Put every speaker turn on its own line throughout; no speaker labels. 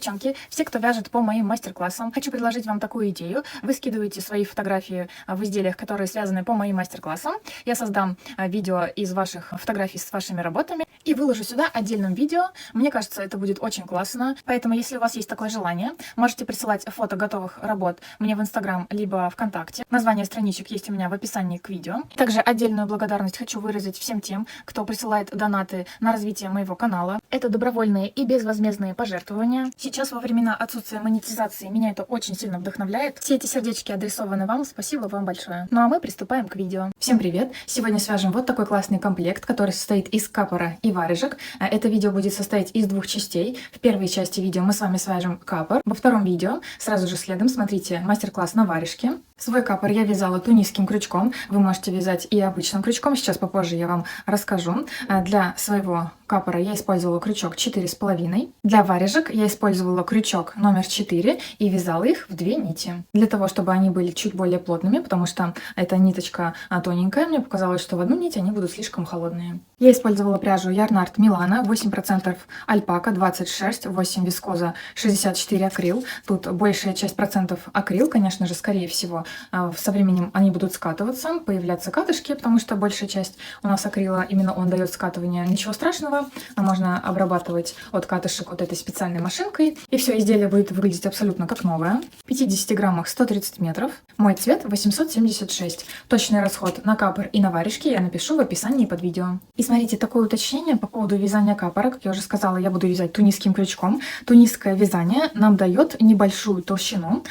Девчонки, все, кто вяжет по моим мастер-классам, хочу предложить вам такую идею. Вы скидываете свои фотографии в изделиях, которые связаны по моим мастер-классам. Я создам видео из ваших фотографий с вашими работами и выложу сюда отдельным видео. Мне кажется, это будет очень классно. Поэтому, если у вас есть такое желание, можете присылать фото готовых работ мне в Инстаграм либо ВКонтакте. Название страничек есть у меня в описании к видео. Также отдельную благодарность хочу выразить всем тем, кто присылает донаты на развитие моего канала. Это добровольные и безвозмездные пожертвования. Сейчас во времена отсутствия монетизации меня это очень сильно вдохновляет. Все эти сердечки адресованы вам. Спасибо вам большое. Ну а мы приступаем к видео. Всем привет! Сегодня свяжем вот такой классный комплект, который состоит из капора и варежек. Это видео будет состоять из двух частей. В первой части видео мы с вами свяжем капор. Во втором видео сразу же следом смотрите мастер-класс на варежке. Свой капор я вязала тунисским крючком. Вы можете вязать и обычным крючком. Сейчас попозже я вам расскажу. Для своего капора я использовала крючок 4,5. Для варежек я использовала крючок номер 4 и вязала их в 2 нити. Для того, чтобы они были чуть более плотными, потому что эта ниточка тоненькая, мне показалось, что в одну нить они будут слишком холодные. Я использовала пряжу Yarnart Milano, 8% альпака, 20 шерсть, 8 вискоза, 64 акрил. Тут большая часть процентов акрил, конечно же, скорее всего. Со временем они будут скатываться, появляться катышки, потому что большая часть у нас акрила, именно он дает скатывание. Ничего страшного, можно обрабатывать от катышек вот этой специальной машинкой. И все изделие будет выглядеть абсолютно как новое. В 50 граммах 130 метров. Мой цвет 876. Точный расход на капор и на варежки я напишу в описании под видео. И смотрите, такое уточнение по поводу вязания капора. Как я уже сказала, я буду вязать тунисским крючком. Тунисское вязание нам дает небольшую толщину.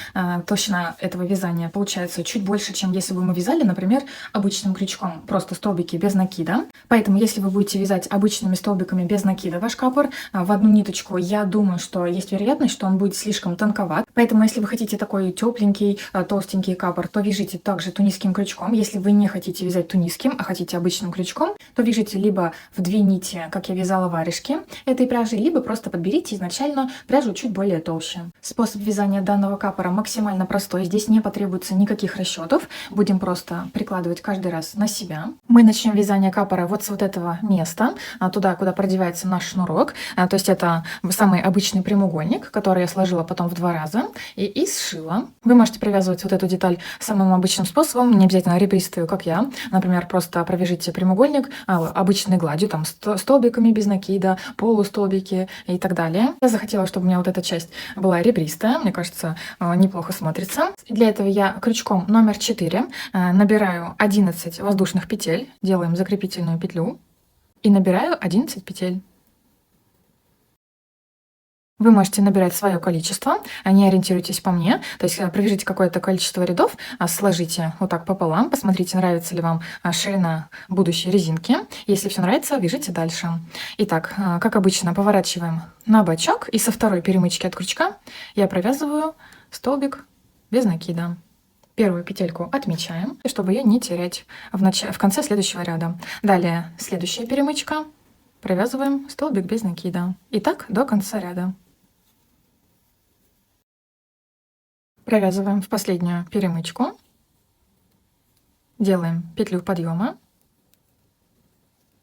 Толщина этого вязания получается чуть больше, чем если бы мы вязали, например, обычным крючком, просто столбики без накида. Поэтому, если вы будете вязать обычными столбиками без накида ваш капор в одну ниточку, я думаю, что есть вероятность, что он будет слишком тонковат. Поэтому, если вы хотите такой тепленький, толстенький капор, то вяжите также тунисским крючком. Если вы не хотите вязать тунисским, а хотите обычным крючком, то вяжите либо в 2 нити, как я вязала варежки этой пряжи, либо просто подберите изначально пряжу чуть более толще. Способ вязания данного капора максимально простой. Здесь не потребуется никаких расчетов. Будем просто прикладывать каждый раз на себя. Мы начнем вязание капора вот с вот этого места, туда, куда продевается наш шнурок. То есть это самый обычный прямоугольник, который я сложила потом в 2 раза и сшила. Вы можете привязывать вот эту деталь самым обычным способом, не обязательно ребристую, как я. Например, просто провяжите прямоугольник обычной гладью, там столбиками без накида, полустолбики и так далее. Я захотела, чтобы у меня вот эта часть была ребристая. Мне кажется, неплохо смотрится. Для этого я крючком номер 4 набираю 11 воздушных петель, делаем закрепительную петлю и набираю 11 петель. Вы можете набирать свое количество, не ориентируйтесь по мне, то есть провяжите какое-то количество рядов, сложите вот так пополам, посмотрите, нравится ли вам ширина будущей резинки. Если все нравится, вяжите дальше. Итак, как обычно, поворачиваем на бочок и со второй перемычки от крючка я провязываю столбик без накида. Первую петельку отмечаем, чтобы ее не терять в конце следующего ряда. Далее следующая перемычка, провязываем столбик без накида. И так до конца ряда. Провязываем в последнюю перемычку, делаем петлю подъема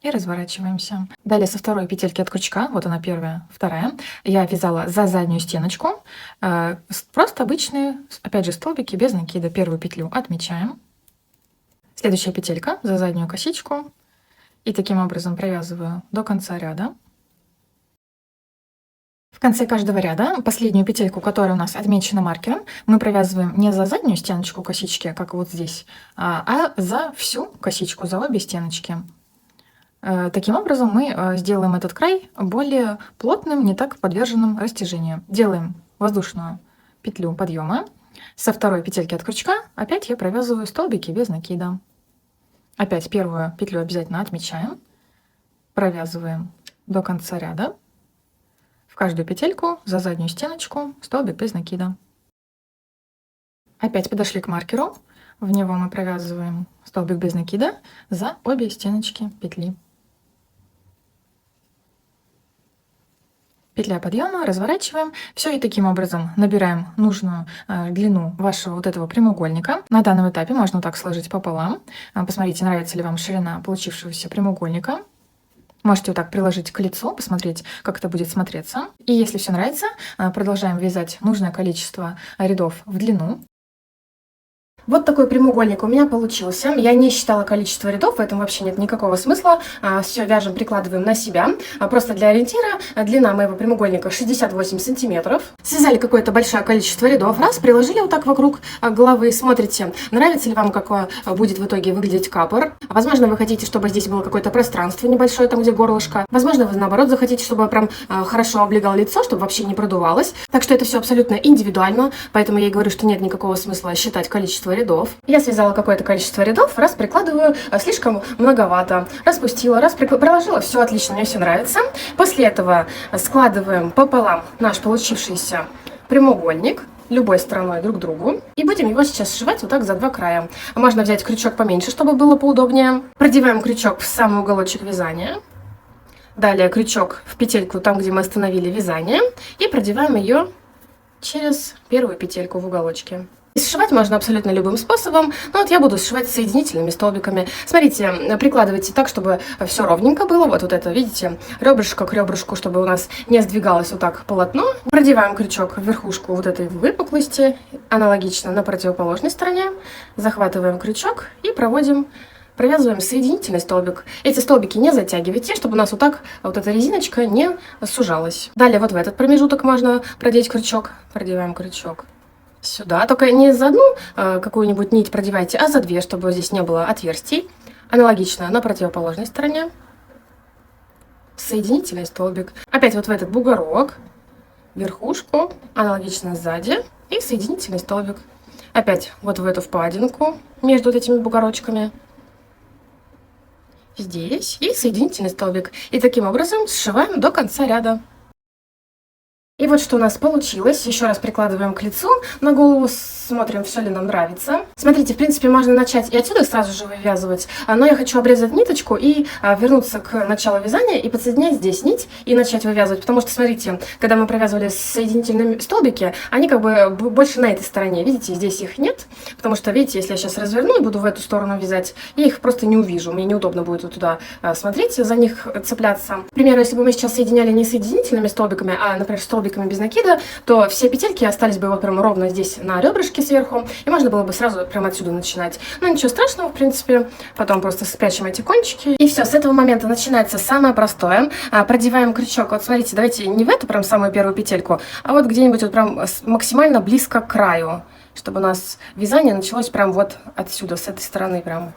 и разворачиваемся. Далее со второй петельки от крючка, вот она первая, вторая, я вязала за заднюю стеночку, просто обычные, опять же, столбики без накида. Первую петлю отмечаем, следующая петелька за заднюю косичку и таким образом провязываю до конца ряда. В конце каждого ряда последнюю петельку, которая у нас отмечена маркером, мы провязываем не за заднюю стеночку косички, как вот здесь, а за всю косичку, за обе стеночки. Таким образом мы сделаем этот край более плотным, не так подверженным растяжению. Делаем воздушную петлю подъема. Со второй петельки от крючка опять я провязываю столбики без накида. Опять первую петлю обязательно отмечаем, провязываем до конца ряда. В каждую петельку за заднюю стеночку столбик без накида. Опять подошли к маркеру, в него мы провязываем столбик без накида за обе стеночки петли. Петля подъема, разворачиваем. Все и таким образом набираем нужную длину вашего вот этого прямоугольника. На данном этапе можно вот так сложить пополам. Посмотрите, нравится ли вам ширина получившегося прямоугольника. Можете вот так приложить к лицу, посмотреть, как это будет смотреться. И если все нравится, продолжаем вязать нужное количество рядов в длину. Вот такой прямоугольник у меня получился. Я не считала количество рядов, в этом вообще нет никакого смысла. Все вяжем, прикладываем на себя. Просто для ориентира длина моего прямоугольника 68 сантиметров. Связали какое-то большое количество рядов. Раз, приложили вот так вокруг головы. Смотрите, нравится ли вам, как будет в итоге выглядеть капор. Возможно, вы хотите, чтобы здесь было какое-то пространство небольшое, там где горлышко. Возможно, вы наоборот захотите, чтобы прям хорошо облегало лицо, чтобы вообще не продувалось. Так что это все абсолютно индивидуально. Поэтому я и говорю, что нет никакого смысла считать количество рядов. Я связала какое-то количество рядов, раз прикладываю, слишком многовато, распустила, раз проложила, все отлично, мне все нравится. После этого складываем пополам наш получившийся прямоугольник любой стороной друг к другу. И будем его сейчас сшивать вот так за два края. Можно взять крючок поменьше, чтобы было поудобнее. Продеваем крючок в самый уголочек вязания. Далее крючок в петельку там, где мы остановили вязание. И продеваем ее через первую петельку в уголочке. Сшивать можно абсолютно любым способом, но вот я буду сшивать соединительными столбиками. Смотрите, прикладывайте так, чтобы все ровненько было. Вот это, видите, ребрышко к ребрышку, чтобы у нас не сдвигалось вот так полотно. Продеваем крючок в верхушку вот этой выпуклости, аналогично на противоположной стороне. Захватываем крючок и провязываем соединительный столбик. Эти столбики не затягивайте, чтобы у нас вот так вот эта резиночка не сужалась. Далее вот в этот промежуток можно продеть крючок. Продеваем крючок сюда, только не за одну какую-нибудь нить продевайте, а за две, чтобы здесь не было отверстий. Аналогично на противоположной стороне. Соединительный столбик. Опять вот в этот бугорок, верхушку, аналогично сзади и соединительный столбик. Опять вот в эту впадинку между вот этими бугорочками. Здесь и соединительный столбик. И таким образом сшиваем до конца ряда. И вот что у нас получилось. Еще раз прикладываем к лицу, на голову смотрим, все ли нам нравится. Смотрите, в принципе, можно начать и отсюда сразу же вывязывать, но я хочу обрезать ниточку и вернуться к началу вязания и подсоединять здесь нить и начать вывязывать. Потому что, смотрите, когда мы провязывали соединительные столбики, они как бы больше на этой стороне. Видите, здесь их нет, потому что, видите, если я сейчас разверну и буду в эту сторону вязать, я их просто не увижу. Мне неудобно будет вот туда смотреть, за них цепляться. К примеру, если бы мы сейчас соединяли не соединительными столбиками, а, например, столбиками без накида, то все петельки остались бы вот прям ровно здесь на ребрышке сверху, и можно было бы сразу прямо отсюда начинать. Но ничего страшного, в принципе. Потом просто спрячем эти кончики. И все, с этого момента начинается самое простое. Продеваем крючок. Вот смотрите, давайте не в эту прям самую первую петельку, а вот где-нибудь вот прям максимально близко к краю, чтобы у нас вязание началось прям вот отсюда, с этой стороны прям.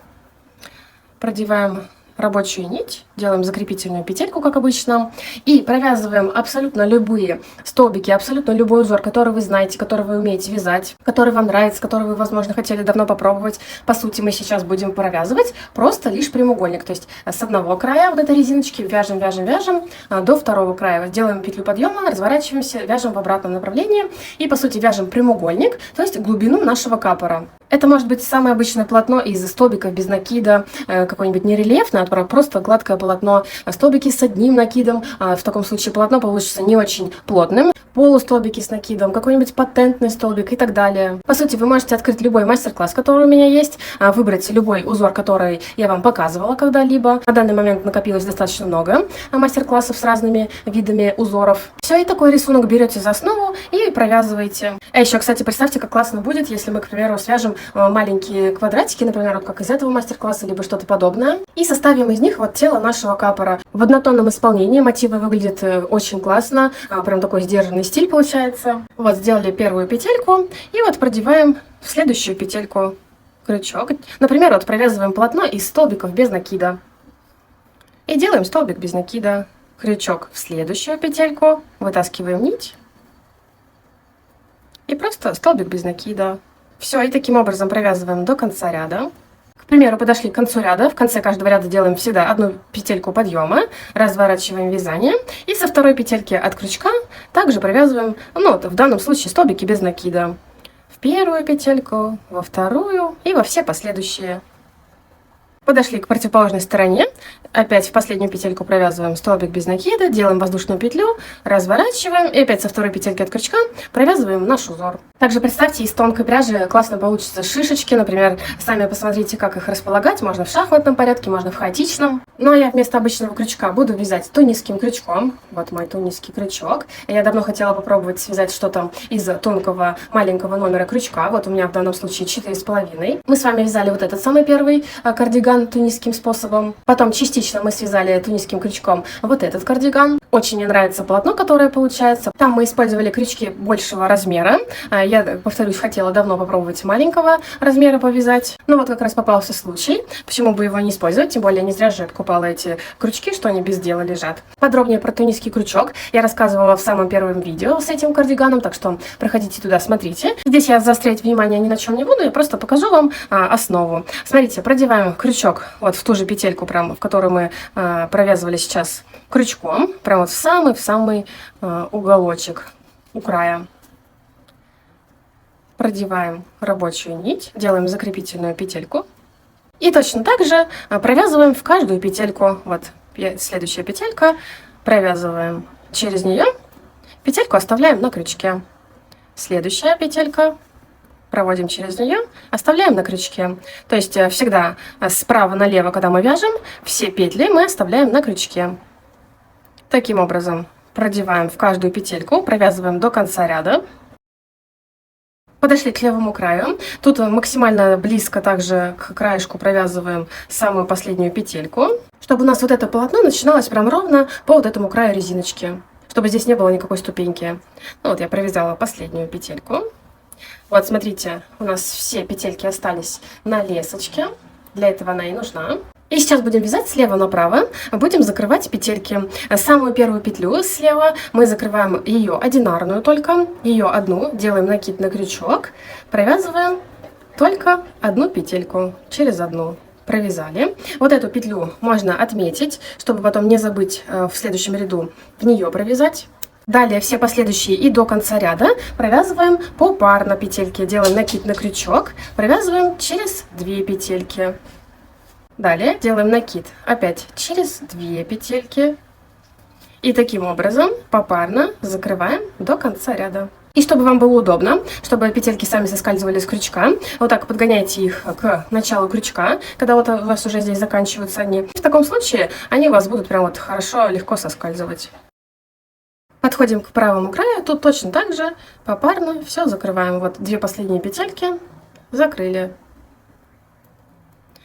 Продеваем рабочую нить, делаем закрепительную петельку, как обычно, и провязываем абсолютно любые столбики, абсолютно любой узор, который вы знаете, который вы умеете вязать, который вам нравится, который вы, возможно, хотели давно попробовать. По сути, мы сейчас будем провязывать просто лишь прямоугольник, то есть с одного края вот этой резиночки вяжем, вяжем, вяжем до второго края. Делаем петлю подъема, разворачиваемся, вяжем в обратном направлении и, по сути, вяжем прямоугольник, то есть глубину нашего капора. Это может быть самое обычное полотно из столбиков без накида, какое-нибудь нерельефное, просто гладкое полотно, столбики с одним накидом. В таком случае полотно получится не очень плотным. Полустолбики с накидом, какой-нибудь патентный столбик и так далее. По сути, вы можете открыть любой мастер-класс, который у меня есть, выбрать любой узор, который я вам показывала когда-либо. На данный момент накопилось достаточно много мастер-классов с разными видами узоров. Все, и такой рисунок берете за основу и провязываете. А еще, кстати, представьте, как классно будет, если мы, к примеру, свяжем маленькие квадратики, например, вот как из этого мастер-класса, либо что-то подобное, и составим из них вот тело нашего капора. В однотонном исполнении мотивы выглядят очень классно, прям такой сдержанный стиль получается. Вот, сделали первую петельку, и вот продеваем в следующую петельку крючок. Например, вот провязываем полотно из столбиков без накида. И делаем столбик без накида. Крючок в следующую петельку, вытаскиваем нить. И просто столбик без накида. Все, и таким образом провязываем до конца ряда. К примеру, подошли к концу ряда. В конце каждого ряда делаем всегда одну петельку подъема, разворачиваем вязание. И со второй петельки от крючка также провязываем, ну, в данном случае столбики без накида. В первую петельку, во вторую и во все последующие.
Подошли к противоположной стороне. Опять в последнюю петельку провязываем столбик без накида, делаем воздушную петлю, разворачиваем и опять со второй петельки от крючка провязываем наш узор. Также представьте, из тонкой пряжи классно получатся шишечки, например, сами посмотрите, как их располагать, можно в шахматном порядке, можно в хаотичном. Но я вместо обычного крючка буду вязать тунисским крючком. Вот мой тунисский крючок. Я давно хотела попробовать связать что-то из тонкого маленького номера крючка. Вот у меня в данном случае 4,5. Мы с вами вязали вот этот самый первый кардиган тунисским способом. Потом частично мы связали тунисским крючком вот этот кардиган. Очень мне нравится полотно, которое получается. Там мы использовали крючки большего размера. Я, повторюсь, хотела давно попробовать маленького размера повязать. Но вот как раз попался случай. Почему бы его не использовать? Тем более не зря же я покупала эти крючки, что они без дела лежат. Подробнее про тунисский крючок я рассказывала в самом первом видео с этим кардиганом, так что проходите туда, смотрите. Здесь я заострять внимание ни на чем не буду, я просто покажу вам основу. Смотрите, продеваем крючок вот в ту же петельку, прямо в которую мы провязывали сейчас крючком, прямо вот в самый уголочек у края. Продеваем рабочую нить, делаем закрепительную петельку. И точно так же провязываем в каждую петельку. Вот следующая петелька, провязываем через нее, петельку оставляем на крючке. Следующая петелька, проводим через нее, оставляем на крючке. То есть всегда справа налево, когда мы вяжем, все петли мы оставляем на крючке. Таким образом продеваем в каждую петельку, провязываем до конца ряда. Подошли к левому краю. Тут максимально близко также к краешку провязываем самую последнюю петельку, чтобы у нас вот это полотно начиналось прям ровно по вот этому краю резиночки, чтобы здесь не было никакой ступеньки. Ну вот я провязала последнюю петельку. Вот смотрите, у нас все петельки остались на лесочке. Для этого она и нужна. И сейчас будем вязать слева направо, будем закрывать петельки. Самую первую петлю слева мы закрываем ее одинарную только, ее одну, делаем накид на крючок, провязываем только одну петельку через одну. Провязали. Вот эту петлю можно отметить, чтобы потом не забыть в следующем ряду в нее провязать. Далее все последующие и до конца ряда провязываем попарно петельки, делаем накид на крючок, провязываем через 2 петельки. Далее делаем накид опять через 2 петельки. И таким образом попарно закрываем до конца ряда. И чтобы вам было удобно, чтобы петельки сами соскальзывали с крючка, вот так подгоняйте их к началу крючка, когда вот у вас уже здесь заканчиваются они. В таком случае они у вас будут прям вот хорошо, легко соскальзывать. Подходим к правому краю, тут точно так же попарно все закрываем. Вот 2 последние петельки закрыли.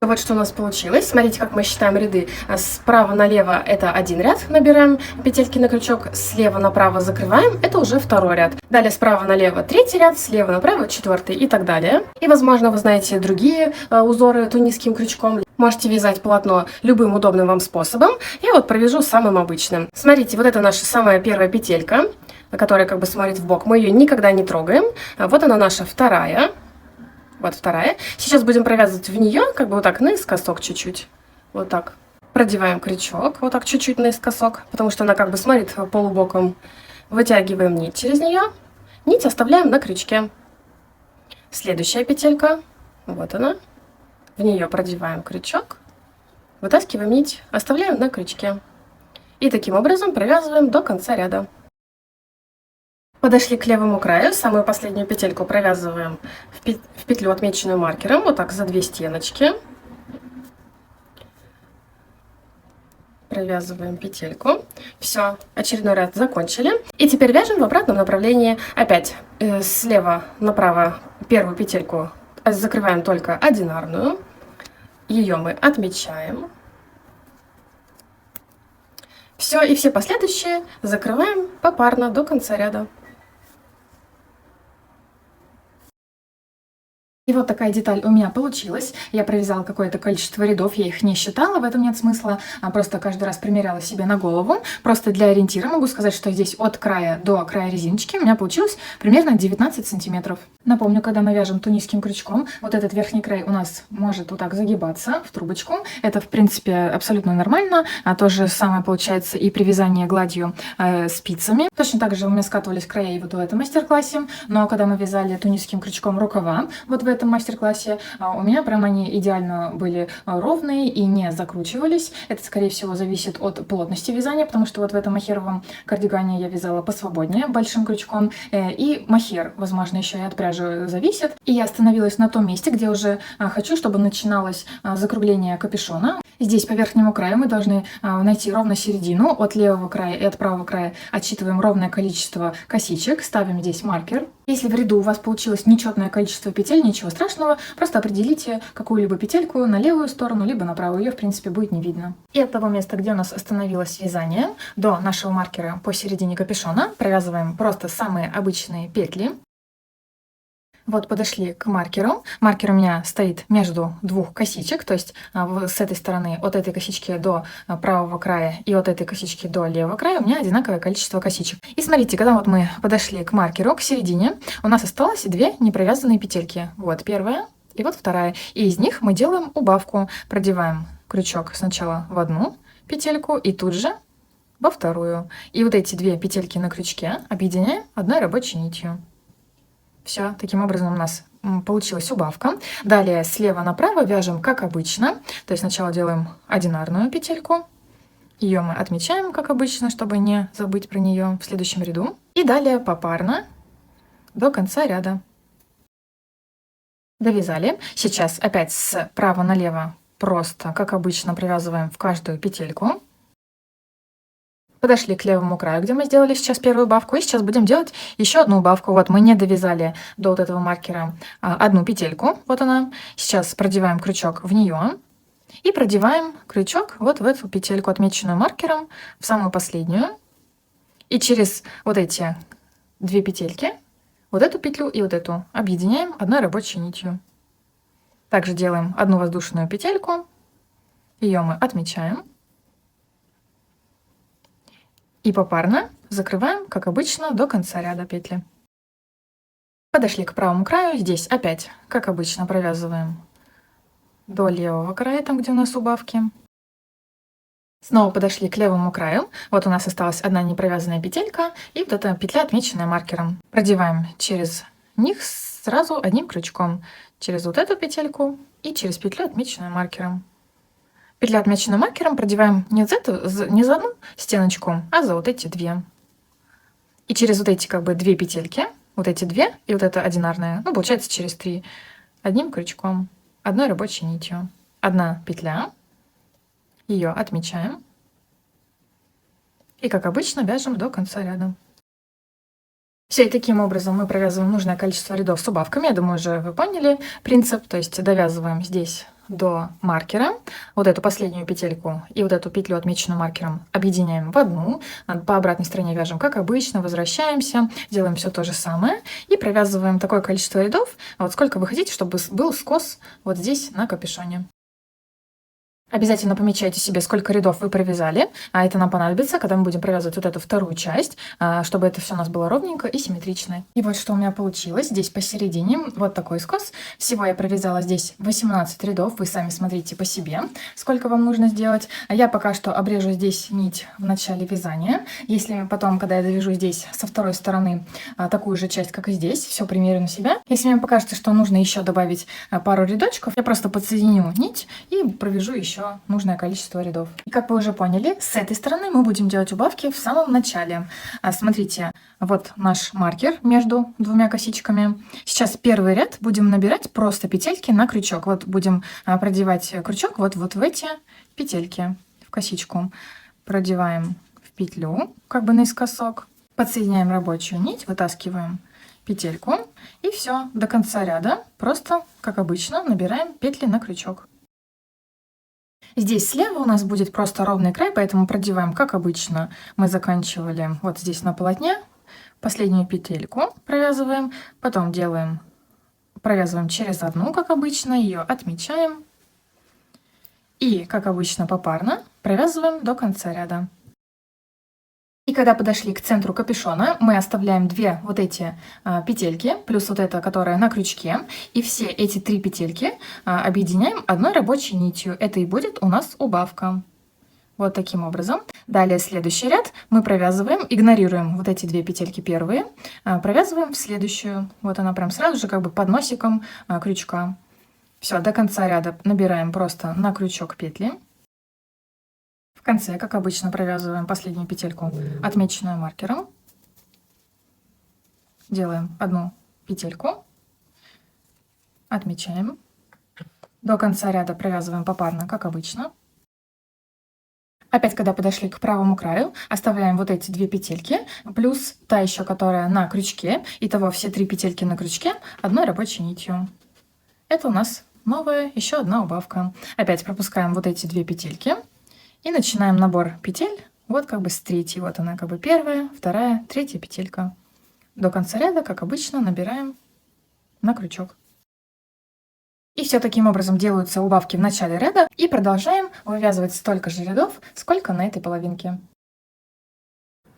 Вот что у нас получилось. Смотрите, как мы считаем ряды. Справа налево это один ряд, набираем петельки на крючок, слева направо закрываем, это уже второй ряд. Далее справа налево третий ряд, слева направо четвертый и так далее. И возможно вы знаете другие узоры тунисским крючком. Можете вязать полотно любым удобным вам способом. Я вот провяжу самым обычным. Смотрите, вот это наша самая первая петелька, которая как бы смотрит в бок. Мы ее никогда не трогаем. Вот она наша вторая. Вот вторая. Сейчас будем провязывать в нее, как бы вот так наискосок чуть-чуть. Вот так. Продеваем крючок, вот так чуть-чуть наискосок, потому что она как бы смотрит полубоком. Вытягиваем нить через нее. Нить оставляем на крючке. Следующая петелька. Вот она. В нее продеваем крючок. Вытаскиваем нить, оставляем на крючке. И таким образом провязываем до конца ряда. Подошли к левому краю, самую последнюю петельку провязываем в петлю, отмеченную маркером, вот так за 2 стеночки. Провязываем петельку. Все, очередной ряд закончили. И теперь вяжем в обратном направлении. Опять слева направо первую петельку закрываем только одинарную. Ее мы отмечаем. Все, и все последующие закрываем попарно до конца ряда.
И вот такая деталь у меня получилась. Я провязала какое-то количество рядов, я их не считала, в этом нет смысла. Просто каждый раз примеряла себе на голову. Просто для ориентира могу сказать, что здесь от края до края резиночки у меня получилось примерно 19 сантиметров. Напомню, когда мы вяжем тунисским крючком, вот этот верхний край у нас может вот так загибаться в трубочку. Это, в принципе, абсолютно нормально. А то же самое получается и при вязании гладью спицами. Точно так же у меня скатывались края и вот в этом мастер-классе. Но когда мы вязали тунисским крючком рукава, вот в этом мастер-классе. У меня прям они идеально были ровные и не закручивались. Это, скорее всего, зависит от плотности вязания, потому что вот в этом махеровом кардигане я вязала посвободнее, большим крючком. И махер, возможно, еще и от пряжи зависит. И я остановилась на том месте, где уже хочу, чтобы начиналось закругление капюшона. Здесь по верхнему краю мы должны найти ровно середину. От левого края и от правого края отсчитываем ровное количество косичек, ставим здесь маркер. Если в ряду у вас получилось нечетное количество петель, ничего страшного, просто определите какую-либо петельку на левую сторону, либо на правую, ее в принципе будет не видно. И от того места, где у нас остановилось вязание, до нашего маркера посередине капюшона провязываем просто самые обычные петли. Вот подошли к маркеру. Маркер у меня стоит между двух косичек, то есть с этой стороны от этой косички до правого края и от этой косички до левого края у меня одинаковое количество косичек. И смотрите, когда вот мы подошли к маркеру, к середине, у нас осталось две непровязанные петельки. Вот первая и вот вторая. И из них мы делаем убавку. Продеваем крючок сначала в одну петельку и тут же во вторую. И вот эти две петельки на крючке объединяем одной рабочей нитью. Все, таким образом у нас получилась убавка. Далее слева направо вяжем как обычно. То есть сначала делаем одинарную петельку. Ее мы отмечаем как обычно, чтобы не забыть про нее в следующем ряду. И далее попарно до конца ряда. Довязали. Сейчас опять справа налево просто как обычно провязываем в каждую петельку. Подошли к левому краю, где мы сделали сейчас первую убавку, и сейчас будем делать еще одну убавку. Вот мы не довязали до вот этого маркера одну петельку, вот она. Сейчас продеваем крючок в нее и продеваем крючок вот в эту петельку, отмеченную маркером, в самую последнюю. И через вот эти две петельки, вот эту петлю и вот эту, объединяем одной рабочей нитью. Также делаем одну воздушную петельку, ее мы отмечаем. И попарно закрываем, как обычно, до конца ряда петли. Подошли к правому краю. Здесь опять, как обычно, провязываем до левого края, там, где у нас убавки. Снова подошли к левому краю. Вот у нас осталась одна непровязанная петелька и вот эта петля, отмеченная маркером. Продеваем через них сразу одним крючком. Через вот эту петельку и через петлю, отмеченную маркером. Петлю, отмеченную маркером, продеваем не за одну стеночку, а за вот эти две. И через вот эти как бы две петельки, вот эти две и вот эта одинарная, ну получается через три, одним крючком, одной рабочей нитью. Одна петля, ее отмечаем. И как обычно вяжем до конца ряда. Все, и таким образом мы провязываем нужное количество рядов с убавками. Я думаю, уже вы поняли принцип. То есть довязываем здесь до маркера вот эту последнюю петельку и вот эту петлю, отмеченную маркером, объединяем в одну. По обратной стороне вяжем как обычно, возвращаемся, делаем все то же самое и провязываем такое количество рядов, вот сколько вы хотите, чтобы был скос вот здесь на капюшоне. Обязательно помечайте себе, сколько рядов вы провязали, а это нам понадобится, когда мы будем провязывать вот эту вторую часть, чтобы это все у нас было ровненько и симметрично. И вот что у меня получилось здесь посередине, вот такой скос. Всего я провязала здесь 18 рядов, вы сами смотрите по себе, сколько вам нужно сделать. А я пока что обрежу здесь нить в начале вязания. Если потом, когда я довяжу здесь со второй стороны такую же часть, как и здесь, все примерю на себя. Если мне покажется, что нужно еще добавить пару рядочков, я просто подсоединю нить и провяжу еще нужное количество рядов. И как вы уже поняли, с этой стороны мы будем делать убавки в самом начале. Смотрите, вот наш маркер между двумя косичками. Сейчас первый ряд будем набирать просто петельки на крючок. Вот будем продевать крючок вот в эти петельки в косичку. Продеваем в петлю, как бы наискосок. Подсоединяем рабочую нить, вытаскиваем петельку. И все, до конца ряда просто, как обычно, набираем петли на крючок. Здесь слева у нас будет просто ровный край, поэтому продеваем, как обычно, мы заканчивали вот здесь на полотне. Последнюю петельку провязываем, потом провязываем через одну, как обычно, ее отмечаем. И, как обычно, попарно провязываем до конца ряда. И когда подошли к центру капюшона, мы оставляем две вот эти петельки, плюс вот эта, которая на крючке. И все эти три петельки объединяем одной рабочей нитью. Это и будет у нас убавка. Вот таким образом. Далее следующий ряд мы провязываем, игнорируем вот эти 2 петельки первые, провязываем в следующую. Вот она прям сразу же как бы под носиком крючка. Все, до конца ряда набираем просто на крючок петли. В конце, как обычно, провязываем последнюю петельку, отмеченную маркером. Делаем одну петельку, отмечаем. До конца ряда провязываем попарно, как обычно. Опять, когда подошли к правому краю, оставляем вот эти 2 петельки, плюс та еще, которая на крючке. Итого все 3 петельки на крючке одной рабочей нитью. Это у нас новая еще одна убавка. Опять пропускаем вот эти 2 петельки и начинаем набор петель. Вот как бы с третьей. Вот она как бы первая, вторая, третья петелька. До конца ряда, как обычно, набираем на крючок. И все таким образом делаются убавки в начале ряда. И продолжаем вывязывать столько же рядов, сколько на этой половинке.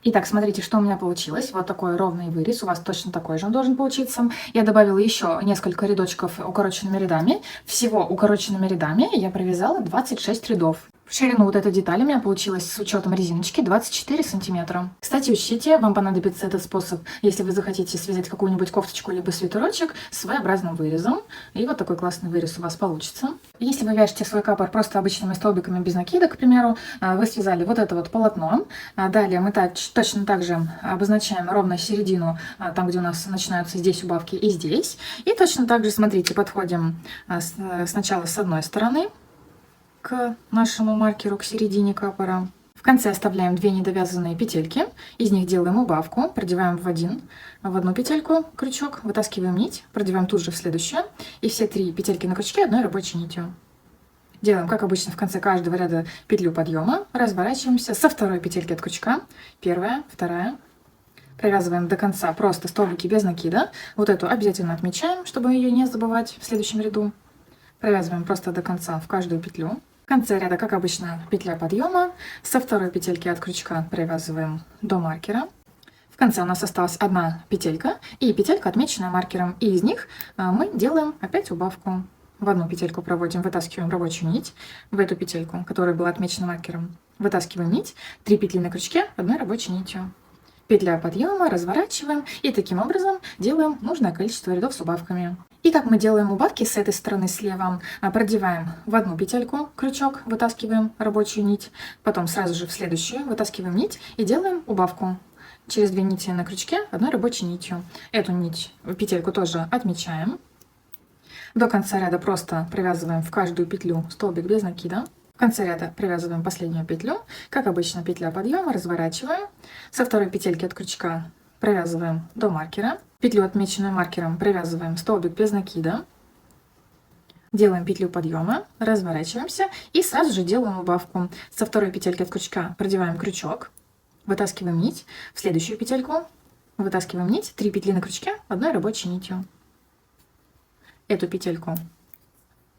Итак, смотрите, что у меня получилось. Вот такой ровный вырез. У вас точно такой же он должен получиться. Я добавила еще несколько рядочков укороченными рядами. Всего укороченными рядами я провязала 26 рядов. В ширину вот этой детали у меня получилось с учетом резиночки 24 сантиметра. Кстати, учтите, вам понадобится этот способ, если вы захотите связать какую-нибудь кофточку либо свитерочек с своеобразным вырезом. И вот такой классный вырез у вас получится. Если вы вяжете свой капор просто обычными столбиками без накидок, к примеру, вы связали вот это вот полотно. Далее мы точно так же обозначаем ровно середину, там, где у нас начинаются здесь убавки и здесь. И точно так же, смотрите, подходим сначала с одной стороны к нашему маркеру, к середине капора. В конце оставляем 2 недовязанные петельки, из них делаем убавку, продеваем в одну петельку крючок, вытаскиваем нить, продеваем тут же в следующую, и все 3 петельки на крючке одной рабочей нитью. Делаем, как обычно, в конце каждого ряда петлю подъема, разворачиваемся со второй петельки от крючка, первая, вторая, провязываем до конца просто столбики без накида, вот эту обязательно отмечаем, чтобы ее не забывать в следующем ряду. Провязываем просто до конца в каждую петлю. В конце ряда, как обычно, петля подъема. Со второй петельки от крючка провязываем до маркера. В конце у нас осталась одна петелька и петелька, отмеченная маркером. И из них мы делаем опять убавку. В одну петельку проводим, вытаскиваем рабочую нить. В эту петельку, которая была отмечена маркером, вытаскиваем нить. 3 петли на крючке одной рабочей нитью. Петля подъема, разворачиваем и таким образом делаем нужное количество рядов с убавками. И как мы делаем убавки с этой стороны слева, продеваем в одну петельку крючок, вытаскиваем рабочую нить, потом сразу же в следующую вытаскиваем нить и делаем убавку. Через 2 нити на крючке одной рабочей нитью. Эту петельку тоже отмечаем. До конца ряда просто провязываем в каждую петлю столбик без накида. В конце ряда провязываем последнюю петлю. Как обычно, петля подъема, разворачиваем. Со второй петельки от крючка провязываем до маркера. Петлю, отмеченную маркером, провязываем столбик без накида. Делаем петлю подъема, разворачиваемся и сразу же делаем убавку. Со второй петельки от крючка продеваем крючок, вытаскиваем нить. В следующую петельку вытаскиваем нить. 3 петли на крючке одной рабочей нитью. Эту петельку,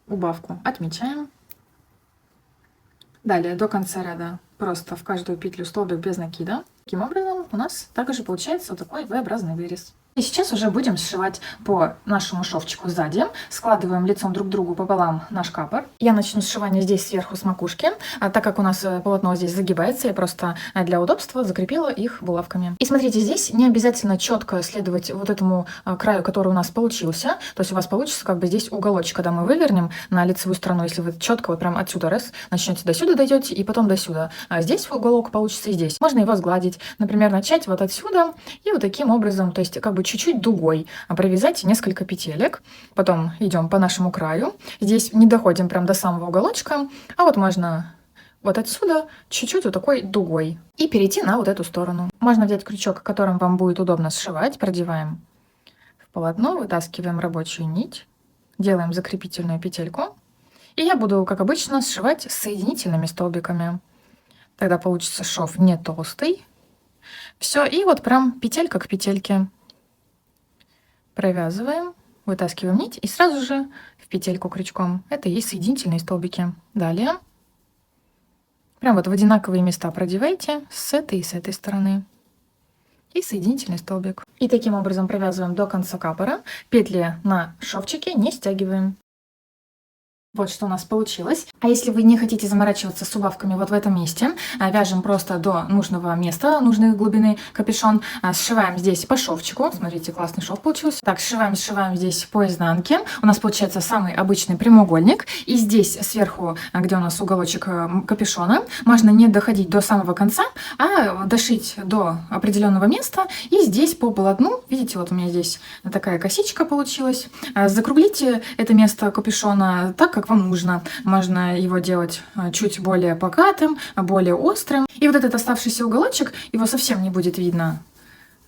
убавку, отмечаем. Далее до конца ряда просто в каждую петлю столбик без накида. Таким образом у нас также получается вот такой V-образный вырез. И сейчас уже будем сшивать по нашему шовчику сзади. Складываем лицом друг к другу пополам наш капор. Я начну сшивание здесь сверху с макушки. Так как у нас полотно здесь загибается, я просто для удобства закрепила их булавками. И смотрите, здесь не обязательно четко следовать вот этому краю, который у нас получился. То есть у вас получится как бы здесь уголочек, когда мы вывернем на лицевую сторону. Если вы четко вот прям отсюда раз начнете до сюда дойдете и потом до сюда. А здесь уголок получится и здесь. Можно его сгладить. Например, начать вот отсюда и вот таким образом, то есть как бы чуть-чуть дугой провязать несколько петелек. Потом идем по нашему краю. Здесь не доходим прям до самого уголочка, а вот можно вот отсюда чуть-чуть вот такой дугой и перейти на вот эту сторону. Можно взять крючок, которым вам будет удобно сшивать. Продеваем в полотно, вытаскиваем рабочую нить, делаем закрепительную петельку. И я буду, как обычно, сшивать с соединительными столбиками. Тогда получится шов не толстый. Все, и вот прям петелька к петельке. Провязываем, вытаскиваем нить и сразу же в петельку крючком. Это и есть соединительные столбики. Далее прям вот в одинаковые места продевайте с этой и с этой стороны. И соединительный столбик. И таким образом провязываем до конца капора. Петли на шовчике не стягиваем. Вот что у нас получилось. А если вы не хотите заморачиваться с убавками вот в этом месте, вяжем просто до нужного места, нужной глубины капюшон, сшиваем здесь по шовчику. Смотрите, классный шов получился. Так, сшиваем здесь по изнанке. У нас получается самый обычный прямоугольник. И здесь сверху, где у нас уголочек капюшона, можно не доходить до самого конца, а дошить до определенного места. И здесь по полотну, видите, вот у меня здесь такая косичка получилась. Закруглите это место капюшона так, как вам нужно. Можно его делать чуть более покатым, более острым. И вот этот оставшийся уголочек, его совсем не будет видно,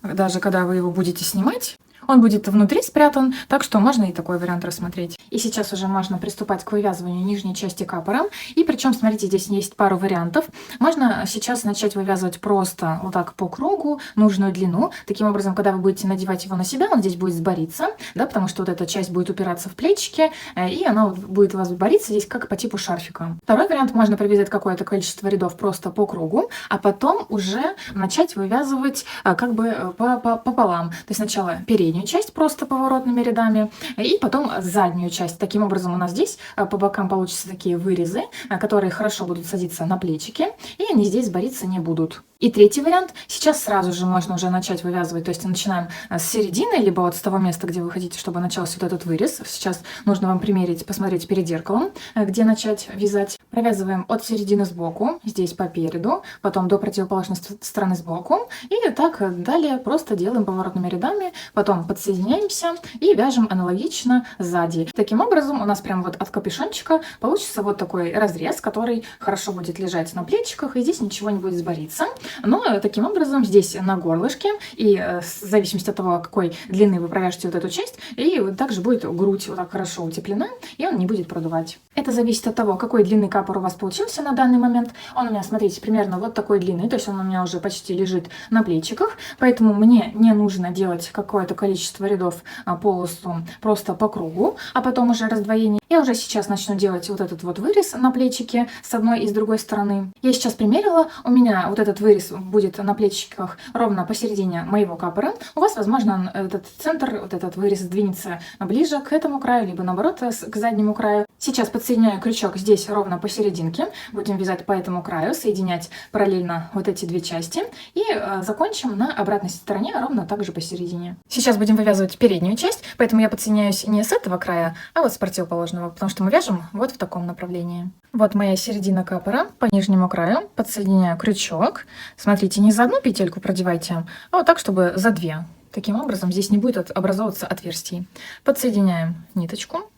даже когда вы его будете снимать. Он будет внутри спрятан, так что можно и такой вариант рассмотреть. И сейчас уже можно приступать к вывязыванию нижней части капора. И причем, смотрите, здесь есть пару вариантов. Можно сейчас начать вывязывать просто вот так по кругу, нужную длину. Таким образом, когда вы будете надевать его на себя, он здесь будет сбориться, да, потому что вот эта часть будет упираться в плечики, и она будет у вас сбориться здесь как по типу шарфика. Второй вариант, можно провязать какое-то количество рядов просто по кругу, а потом уже начать вывязывать как бы пополам. То есть сначала переднюю часть просто поворотными рядами, и потом заднюю часть. Таким образом у нас здесь по бокам получатся такие вырезы, которые хорошо будут садиться на плечики, и они здесь сбориться не будут. И третий вариант. Сейчас сразу же можно уже начать вывязывать, то есть начинаем с середины, либо вот с того места, где вы хотите, чтобы начался вот этот вырез. Сейчас нужно вам примерить, посмотреть перед зеркалом, где начать вязать. Провязываем от середины сбоку, здесь по переду, потом до противоположной стороны сбоку, и так далее просто делаем поворотными рядами, потом подсоединяемся и вяжем аналогично сзади. Таким образом у нас прям вот от капюшончика получится вот такой разрез, который хорошо будет лежать на плечиках, и здесь ничего не будет сбориться. Но таким образом здесь на горлышке, и в зависимости от того, какой длины вы провяжете вот эту часть, и также будет грудь вот так хорошо утеплена, и он не будет продувать. Это зависит от того, какой длины капор у вас получился на данный момент. Он у меня, смотрите, примерно вот такой длины, то есть он у меня уже почти лежит на плечиках, поэтому мне не нужно делать какое-то количество рядов полосу просто по кругу, а потом уже раздвоение. Я уже сейчас начну делать вот этот вот вырез на плечике с одной и с другой стороны. Я сейчас примерила, у меня вот этот вырез будет на плечиках ровно посередине моего капора. У вас, возможно, этот центр, вот этот вырез сдвинется ближе к этому краю, либо наоборот к заднему краю. Сейчас подсоединяю крючок здесь ровно посерединке. Будем вязать по этому краю, соединять параллельно вот эти две части. И закончим на обратной стороне ровно так же посередине. Сейчас будем вывязывать переднюю часть, поэтому я подсоединяюсь не с этого края, а вот с противоположного, потому что мы вяжем вот в таком направлении. Вот моя середина капора. По нижнему краю подсоединяю крючок. Смотрите, не за одну петельку продевайте, а вот так, чтобы за две. Таким образом здесь не будет образовываться отверстий. Подсоединяем ниточку.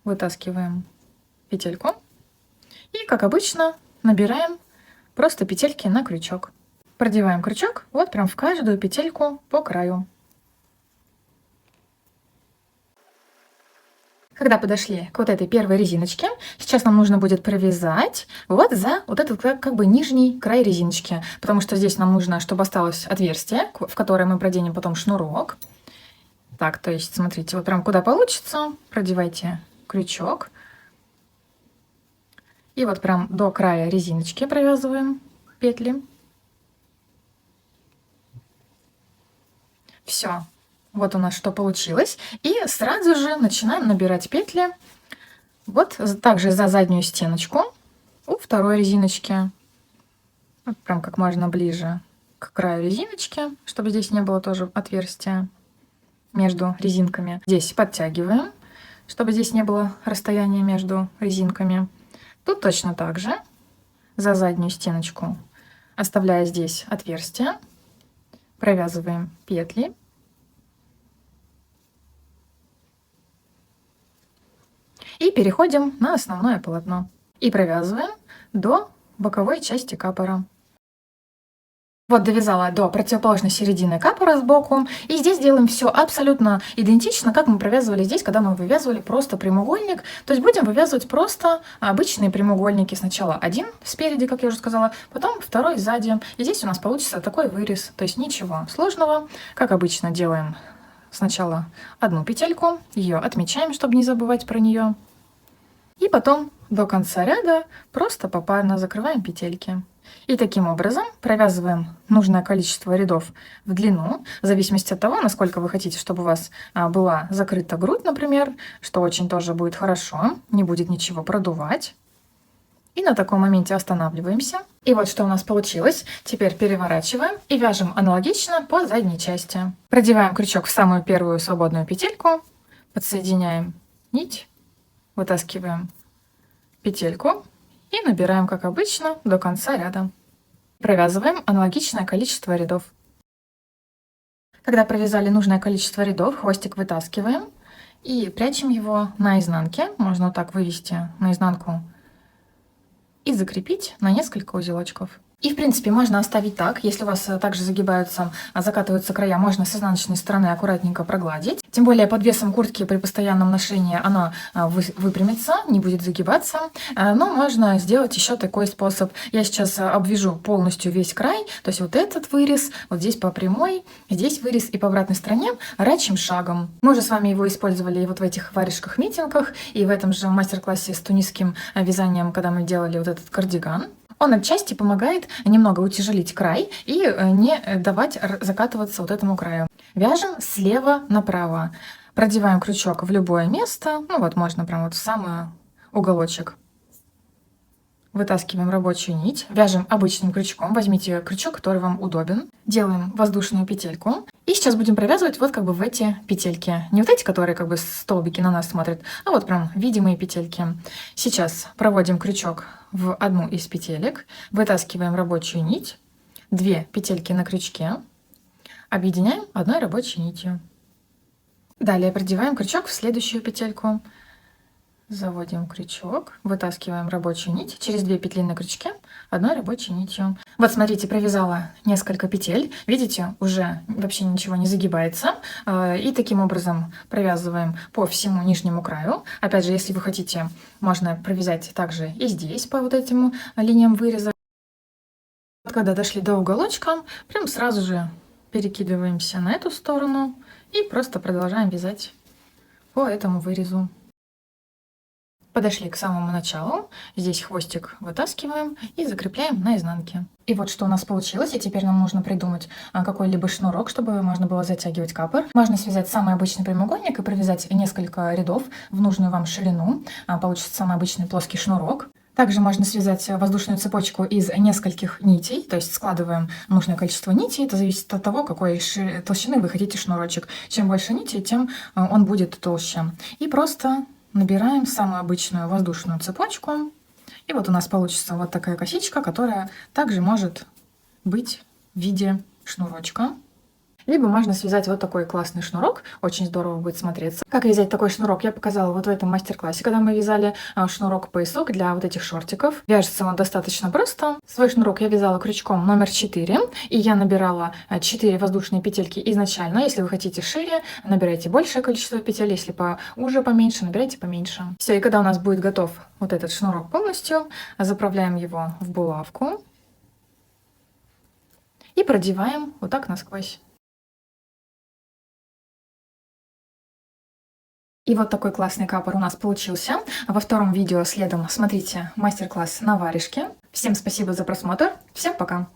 Вытаскиваем петельку. И, как обычно, набираем просто петельки на крючок. Продеваем крючок вот прям в каждую петельку по краю. Когда подошли к вот этой первой резиночке, сейчас нам нужно будет провязать вот за вот этот как бы нижний край резиночки, потому что здесь нам нужно, чтобы осталось отверстие, в которое мы проденем потом шнурок. Так, то есть, смотрите, вот прям куда получится, продевайте крючок. И вот прям до края резиночки провязываем петли. Все. Вот у нас что получилось. И сразу же начинаем набирать петли. Вот также за заднюю стеночку у второй резиночки. Вот прям как можно ближе к краю резиночки, чтобы здесь не было тоже отверстия между резинками. Здесь подтягиваем, чтобы здесь не было расстояния между резинками. Тут точно так же за заднюю стеночку, оставляя здесь отверстие, провязываем петли. И переходим на основное полотно. И провязываем до боковой части капора. Вот довязала до противоположной середины капора сбоку. И здесь делаем все абсолютно идентично, как мы провязывали здесь, когда мы вывязывали просто прямоугольник. То есть будем вывязывать просто обычные прямоугольники. Сначала один спереди, как я уже сказала, потом второй сзади. И здесь у нас получится такой вырез. То есть ничего сложного. Как обычно делаем сначала одну петельку, ее отмечаем, чтобы не забывать про нее. И потом до конца ряда просто попарно закрываем петельки. И таким образом провязываем нужное количество рядов в длину, в зависимости от того, насколько вы хотите, чтобы у вас была закрыта грудь, например, что очень тоже будет хорошо, не будет ничего продувать. И на таком моменте останавливаемся. И вот что у нас получилось. Теперь переворачиваем и вяжем аналогично по задней части. Продеваем крючок в самую первую свободную петельку, подсоединяем нить, вытаскиваем петельку и набираем, как обычно, до конца ряда. Провязываем аналогичное количество рядов. Когда провязали нужное количество рядов, хвостик вытаскиваем и прячем его на изнанке. Можно вот так вывести наизнанку и закрепить на несколько узелочков. И, в принципе, можно оставить так. Если у вас также загибаются, закатываются края, можно с изнаночной стороны аккуратненько прогладить. Тем более под весом куртки при постоянном ношении она выпрямится, не будет загибаться. Но можно сделать еще такой способ. Я сейчас обвяжу полностью весь край, то есть вот этот вырез, вот здесь по прямой, здесь вырез, и по обратной стороне рачьим шагом. Мы уже с вами его использовали и вот в этих варежках-митингах, и в этом же мастер-классе с тунисским вязанием, когда мы делали вот этот кардиган. Он отчасти помогает немного утяжелить край и не давать закатываться вот этому краю. Вяжем слева направо. Продеваем крючок в любое место. Ну вот, можно прям вот в самый уголочек. Вытаскиваем рабочую нить. Вяжем обычным крючком. Возьмите крючок, который вам удобен. Делаем воздушную петельку. И сейчас будем провязывать вот как бы в эти петельки. Не вот эти, которые как бы столбики на нас смотрят, а вот прям видимые петельки. Сейчас проводим крючок в одну из петелек. Вытаскиваем рабочую нить. 2 петельки на крючке. Объединяем одной рабочей нитью. Далее продеваем крючок в следующую петельку. Заводим крючок, вытаскиваем рабочую нить через 2 петли на крючке одной рабочей нитью. Вот смотрите, провязала несколько петель. Видите, уже вообще ничего не загибается. И таким образом провязываем по всему нижнему краю. Опять же, если вы хотите, можно провязать также и здесь по вот этим линиям выреза. Когда дошли до уголочка, прям сразу же перекидываемся на эту сторону и просто продолжаем вязать по этому вырезу. Подошли к самому началу, здесь хвостик вытаскиваем и закрепляем на изнанке. И вот что у нас получилось, и теперь нам нужно придумать какой-либо шнурок, чтобы можно было затягивать капор. Можно связать самый обычный прямоугольник и провязать несколько рядов в нужную вам ширину. Получится самый обычный плоский шнурок. Также можно связать воздушную цепочку из нескольких нитей, то есть складываем нужное количество нитей. Это зависит от того, какой толщины вы хотите шнурочек. Чем больше нитей, тем он будет толще. И просто набираем самую обычную воздушную цепочку. И вот у нас получится вот такая косичка, которая также может быть в виде шнурочка. Либо можно связать вот такой классный шнурок, очень здорово будет смотреться. Как вязать такой шнурок, я показала вот в этом мастер-классе, когда мы вязали шнурок-поясок для вот этих шортиков. Вяжется он достаточно просто. Свой шнурок я вязала крючком номер 4, и я набирала 4 воздушные петельки изначально. Если вы хотите шире, набирайте большее количество петель, если поуже, поменьше, набирайте поменьше. Все, и когда у нас будет готов вот этот шнурок полностью, заправляем его в булавку и продеваем вот так насквозь. И вот такой классный капор у нас получился. Во втором видео следом смотрите мастер-класс на варежке. Всем спасибо за просмотр. Всем пока!